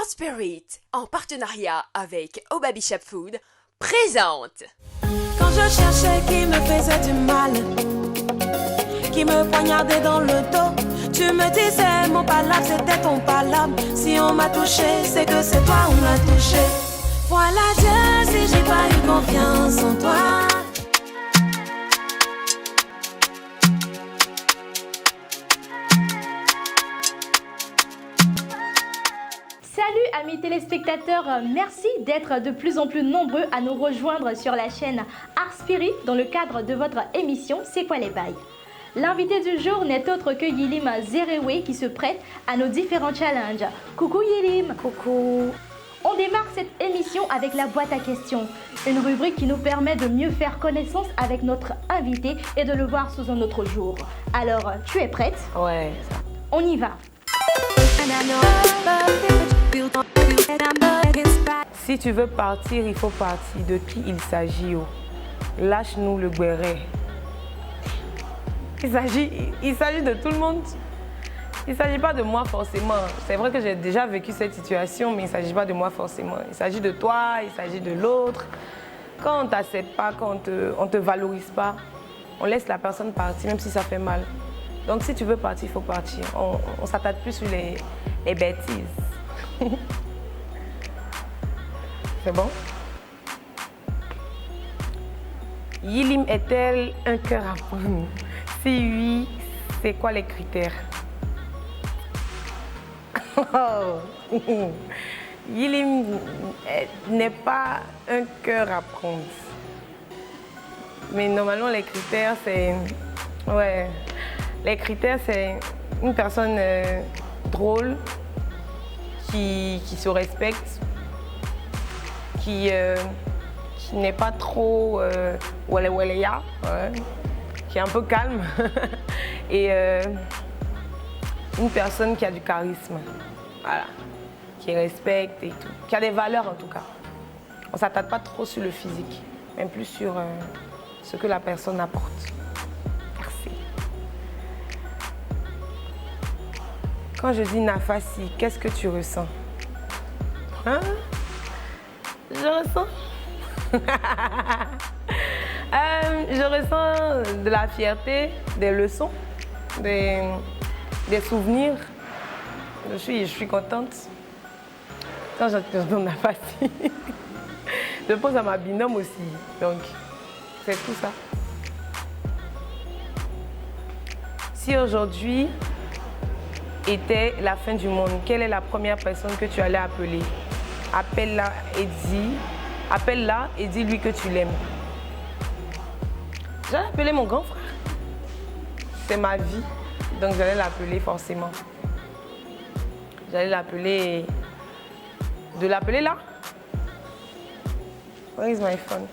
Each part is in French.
Spirit, en partenariat avec Obabi Shop Food, présente. Quand je cherchais qui me faisait du mal, qui me poignardait dans le dos, tu me disais mon palabre c'était ton palabre. Si on m'a touché, c'est que c'est toi on m'a touché. Voilà Dieu si j'ai pas eu confiance en toi. Salut amis téléspectateurs, merci d'être de plus en plus nombreux à nous rejoindre sur la chaîne Art Spirit dans le cadre de votre émission C'est quoi les bails. L'invité du jour n'est autre que Yilim Zerewe qui se prête à nos différents challenges. Coucou Yilim. Coucou. On démarre cette émission avec la boîte à questions, une rubrique qui nous permet de mieux faire connaissance avec notre invité et de le voir sous un autre jour. Alors, tu es prête? Ouais. On y va. Si tu veux partir, il faut partir. De qui il s'agit? Lâche-nous le guéret. Il s'agit de tout le monde. Il ne s'agit pas de moi forcément. C'est vrai que j'ai déjà vécu cette situation, mais il ne s'agit pas de moi forcément. Il s'agit de toi, il s'agit de l'autre. Quand on ne t'accepte pas, quand on ne te valorise pas, on laisse la personne partir, même si ça fait mal. Donc si tu veux partir, il faut partir. On ne s'attarde plus sur les bêtises. C'est bon? Yilim est-elle un cœur à prendre? Si oui, c'est quoi les critères? Yilim n'est pas un cœur à prendre. Mais normalement, les critères, c'est... Ouais. Les critères, c'est une personne drôle, qui se respecte, qui n'est pas trop waleya, qui est un peu calme, et une personne qui a du charisme, voilà, qui respecte et tout, qui a des valeurs en tout cas. On ne s'attarde pas trop sur le physique, même plus sur ce que la personne apporte. Merci. Quand je dis Nafasi, qu'est-ce que tu ressens? Hein? Je ressens je ressens de la fierté, des leçons, des souvenirs. Je suis contente. Quand j'entends Nafasi, je pense à ma binôme aussi. Donc, c'est tout ça. Si aujourd'hui était la fin du monde, quelle est la première personne que tu allais appeler? Appelle-la et dis-lui que tu l'aimes. J'allais appeler mon grand frère. C'est ma vie, donc j'allais l'appeler forcément. J'allais l'appeler... De l'appeler là? Where is my phone?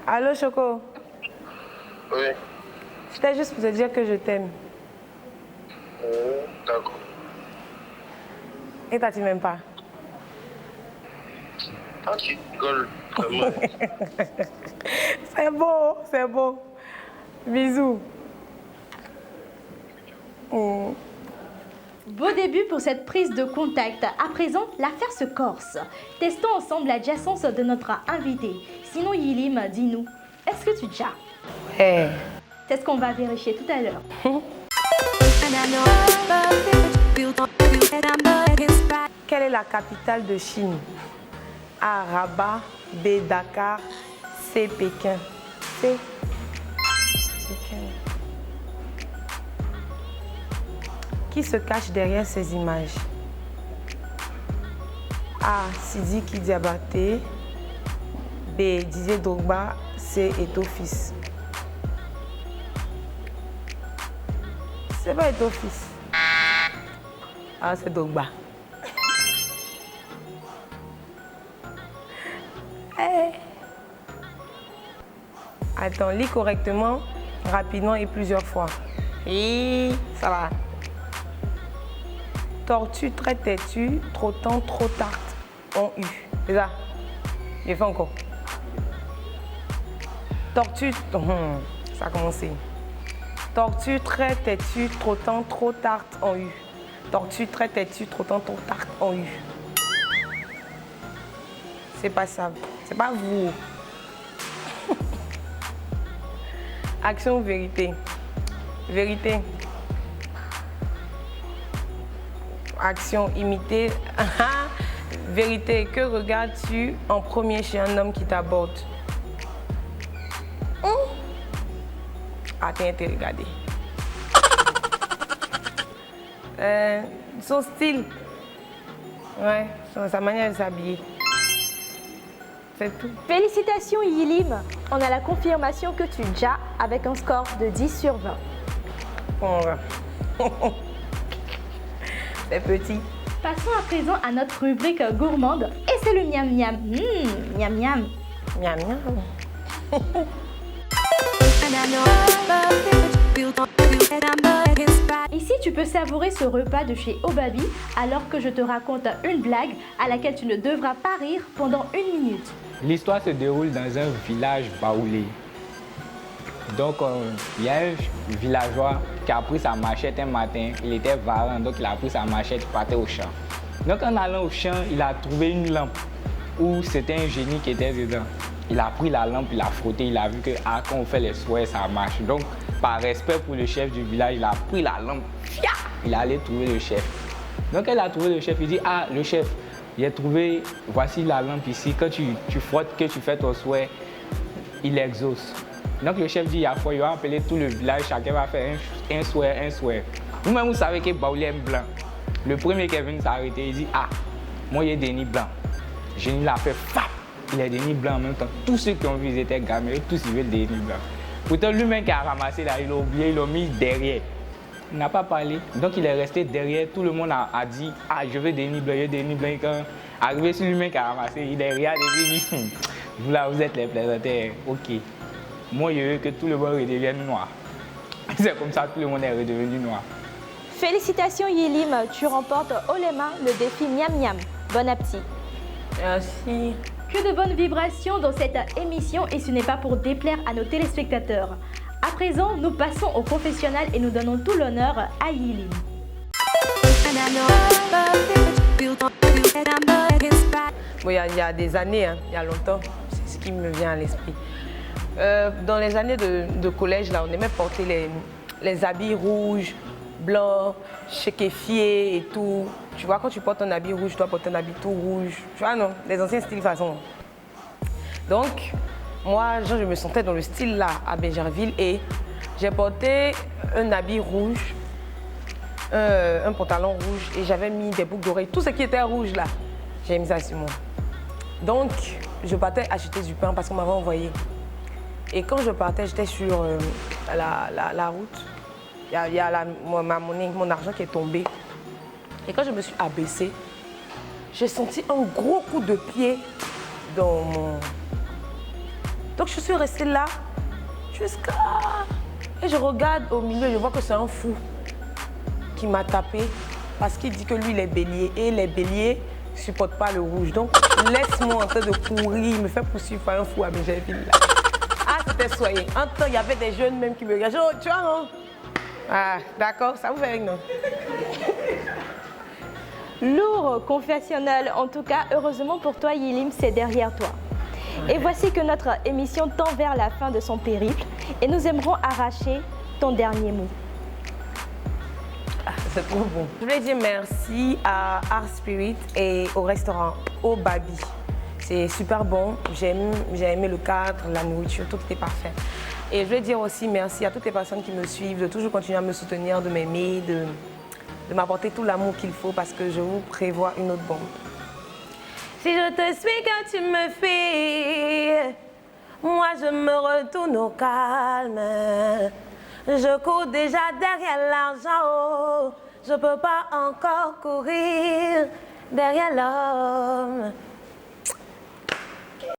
Allô, Choco? Oui. C'était juste pour te dire que je t'aime. D'accord. Et toi, tu m'aimes pas? Ah, tu rigoles, vraiment. C'est beau, c'est beau. Bisous. Beau début pour cette prise de contact. À présent, l'affaire se corse. Testons ensemble l'adjacence de notre invité. Sinon, Yilim, dis-nous, est-ce que tu jappes? Hey. C'est ce qu'on va vérifier tout à l'heure. Quelle est la capitale de Chine? A. Rabat, B. Dakar, C. Pékin. C. Pékin. Qui se cache derrière ces images? A. Sidiki Diabaté, B. Didier Drogba, C. Eto'o-Fils. C'est pas Eto'o-Fils. Ah, c'est Drogba. Hey. Attends, lis correctement, rapidement et plusieurs fois. Et ça va. Tortue très têtue, trottant trop tarte, ont eu. C'est ça. J'ai fait encore. Tortue, Ça a commencé. Tortue très têtue, trottant trop tarte en U. Tortue très têtue, trottant trop tarte en U. C'est pas ça. C'est pas vous. Action ou vérité? Vérité. Action, imiter. Vérité, que regardes-tu en premier chez un homme qui t'aborde? Ah, t'as regardé. Son style. Ouais, sa manière de s'habiller. C'est tout. Félicitations Yilim, on a la confirmation que tu ja avec un score de 10 sur 20. Bon, c'est petit. Passons à présent à notre rubrique gourmande et c'est le miam miam. Miam miam. Miam miam. Ici, tu peux savourer ce repas de chez Obabi alors que je te raconte une blague à laquelle tu ne devras pas rire pendant 1 minute. L'histoire se déroule dans un village baoulé. Donc, il y a un villageois qui a pris sa machette un matin. Il était varan, donc il a pris sa machette et partait au champ. Donc, en allant au champ, il a trouvé une lampe où c'était un génie qui était dedans. Il a pris la lampe, il a frotté, il a vu que quand on fait les souhaits, ça marche. Donc, par respect pour le chef du village, il a pris la lampe. Il est allé trouver le chef. Donc, elle a trouvé le chef. Il dit, ah, le chef, j'ai trouvé, voici la lampe ici. Quand tu frottes, que tu fais ton souhait, il exauce. Donc, le chef dit, il va appeler tout le village, chacun va faire un souhait. Vous-même, vous savez que Baoulé aime blanc. Le premier qui est venu s'arrêter, il dit, ah, moi, j'ai des nids blancs. Génie l'a fait, fap! Il a des nids blancs en même temps. Tous ceux qui ont vu, ils étaient gamins, tous ils veulent des nids blancs. Pourtant, lui-même qui a ramassé là, il l'a oublié, il l'a mis derrière. Il n'a pas parlé. Donc, il est resté derrière. Tout le monde a dit, ah, je veux des nids blancs, Quand arrivé sur lui-même qui a ramassé, il est regardé et il dit, vous là, vous êtes les plaisantins. Ok. Moi, je veux que tout le monde redevienne noir. C'est comme ça, tout le monde est redevenu noir. Félicitations Yilim, tu remportes haut les mains le défi miam miam. Bon appétit. Merci. Que de bonnes vibrations dans cette émission et ce n'est pas pour déplaire à nos téléspectateurs. À présent, nous passons au confessionnal et nous donnons tout l'honneur à Yilim. Bon, il y a des années, hein, il y a longtemps, c'est ce qui me vient à l'esprit. Dans les années de collège, là, on aimait porter les habits rouges, blancs, chékéfiés et tout. Tu vois, quand tu portes un habit rouge, tu dois porter un habit tout rouge. Tu vois, non, les anciens styles façon. Donc, moi, je me sentais dans le style là, à Bégerville, et j'ai porté un habit rouge, un pantalon rouge, et j'avais mis des boucles d'oreilles. Tout ce qui était rouge là, j'ai mis ça sur moi. Donc, je partais acheter du pain parce qu'on m'avait envoyé. Et quand je partais, j'étais sur la route. Il y a ma monnaie, mon argent qui est tombé. Et quand je me suis abaissée, j'ai senti un gros coup de pied dans mon... Donc je suis restée là jusqu'à... Et je regarde au milieu, je vois que c'est un fou qui m'a tapé parce qu'il dit que lui, il est bélier. Et les béliers ne supportent pas le rouge. Donc laisse-moi en train de courir, il me fait poursuivre par un fou à Bégerville là. Ah, c'était soyez. En temps, il y avait des jeunes même qui me regardaient. Oh, tu vois, non? Ah, d'accord, ça vous fait non? Lourd confessionnel, en tout cas, heureusement pour toi Yilim, c'est derrière toi. Et voici que notre émission tend vers la fin de son périple et nous aimerons arracher ton dernier mot. Ah, c'est trop bon. Je voulais dire merci à Art Spirit et au restaurant Obabi. C'est super bon, j'ai aimé le cadre, la nourriture, tout était parfait. Et je voulais dire aussi merci à toutes les personnes qui me suivent, de toujours continuer à me soutenir, de m'aimer, de m'apporter tout l'amour qu'il faut parce que je vous prévois une autre bombe. Si je te suis quand tu me fuis, moi je me retourne au calme. Je cours déjà derrière l'argent, je peux pas encore courir derrière l'homme.